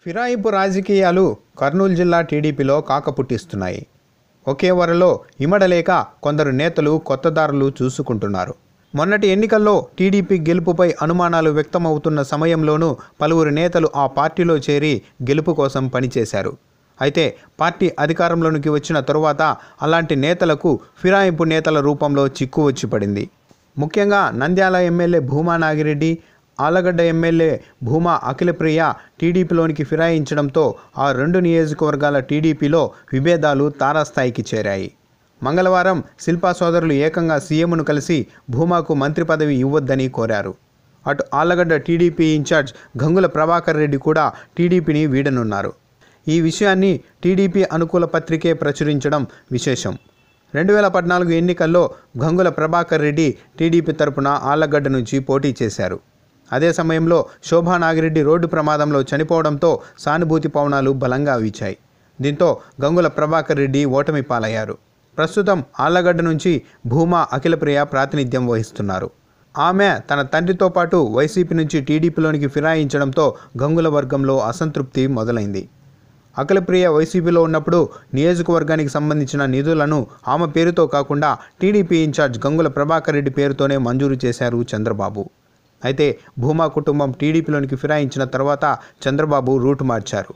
ఫిరాయింపు రాజకీయాలు కర్నూలు జిల్లా టీడీపీలో కాకపుట్టిస్తున్నాయి. ఒకే వరలో ఇమడలేక కొందరు నేతలు కొత్త దారులు చూసుకుంటున్నారు. మొన్నటి ఎన్నికల్లో టీడీపీ గెలుపుపై అనుమానాలు వ్యక్తమవుతున్న సమయంలోనూ పలువురు నేతలు ఆ పార్టీలో చేరి గెలుపు కోసం పనిచేశారు. అయితే పార్టీ అధికారంలోనికి వచ్చిన తరువాత అలాంటి నేతలకు ఫిరాయింపు నేతల రూపంలో చిక్కు వచ్చి పడింది. ముఖ్యంగా నంద్యాల ఎమ్మెల్యే భూమా నాగిరెడ్డి, ఆళ్లగడ్డ ఎమ్మెల్యే భూమా అఖిలప్రియ టీడీపీలోనికి ఫిరాయించడంతో ఆ రెండు నియోజకవర్గాల టీడీపీలో విభేదాలు తారాస్థాయికి చేరాయి. మంగళవారం శిల్పా సోదరులు ఏకంగా సీఎంను కలిసి భూమాకు మంత్రి పదవి ఇవ్వొద్దని కోరారు. అటు ఆళ్లగడ్డ టీడీపీ ఇన్ఛార్జ్ గంగుల ప్రభాకర్ రెడ్డి కూడా టీడీపీని వీడనున్నారు. ఈ విషయాన్ని టీడీపీ అనుకూల పత్రికే ప్రచురించడం విశేషం. 2014 ఎన్నికల్లో గంగుల ప్రభాకర్ రెడ్డి టీడీపీ తరపున ఆళ్లగడ్డ నుంచి పోటీ చేశారు. అదే సమయంలో శోభా నాగిరెడ్డి రోడ్డు ప్రమాదంలో చనిపోవడంతో సానుభూతి పవనాలు బలంగా వీచాయి. దీంతో గంగుల ప్రభాకర్ రెడ్డి ఓటమి పాలయ్యారు. ప్రస్తుతం ఆళ్లగడ్డ నుంచి భూమా అఖిలప్రియ ప్రాతినిధ్యం వహిస్తున్నారు. ఆమె తన తండ్రితో పాటు వైసీపీ నుంచి టీడీపీలోనికి ఫిరాయించడంతో గంగుల వర్గంలో అసంతృప్తి మొదలైంది. అఖిలప్రియ వైసీపీలో ఉన్నప్పుడు నియోజకవర్గానికి సంబంధించిన నిధులను ఆమె పేరుతో కాకుండా టీడీపీ ఇన్ఛార్జ్ గంగుల ప్రభాకర్ రెడ్డి పేరుతోనే మంజూరు చేశారు చంద్రబాబు. అయితే భూమా కుటుంబం టీడీపీలోనికి ఫిరాయించిన తర్వాత చంద్రబాబు రూటు మార్చారు.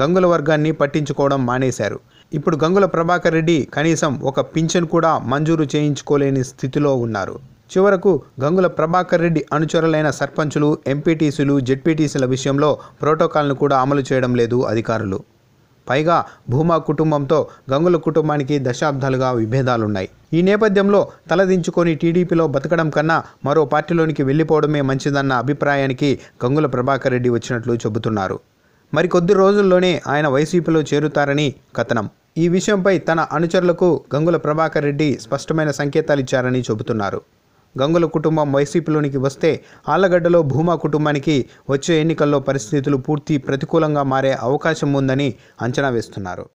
గంగుల వర్గాన్ని పట్టించుకోవడం మానేశారు. ఇప్పుడు గంగుల ప్రభాకర్ రెడ్డి కనీసం ఒక పింఛన్ కూడా మంజూరు చేయించుకోలేని స్థితిలో ఉన్నారు. చివరకు గంగుల ప్రభాకర్ రెడ్డి అనుచరులైన సర్పంచులు, ఎంపీటీసీలు, జెడ్పీటీసీల విషయంలో ప్రోటోకాల్ను కూడా అమలు చేయడం లేదు అధికారులు. పైగా భూమా కుటుంబంతో గంగుల కుటుంబానికి దశాబ్దాలుగా విభేదాలున్నాయి. ఈ నేపథ్యంలో తలదించుకొని టీడీపీలో బతకడం కన్నా మరో పార్టీలోనికి వెళ్ళిపోవడమే మంచిదన్న అభిప్రాయానికి గంగుల ప్రభాకర్ రెడ్డి వచ్చినట్లు చెబుతున్నారు. మరికొద్ది రోజుల్లోనే ఆయన వైసీపీలో చేరుతారని కథనం. ఈ విషయంపై తన అనుచరులకు గంగుల ప్రభాకర్ రెడ్డి స్పష్టమైన సంకేతాలు ఇచ్చారని చెబుతున్నారు. గంగుల కుటుంబం వైసీపీలోనికి వస్తే ఆళ్లగడ్డలో భూమా కుటుంబానికి వచ్చే ఎన్నికల్లో పరిస్థితులు పూర్తి ప్రతికూలంగా మారే అవకాశం ఉందని అంచనా వేస్తున్నారు.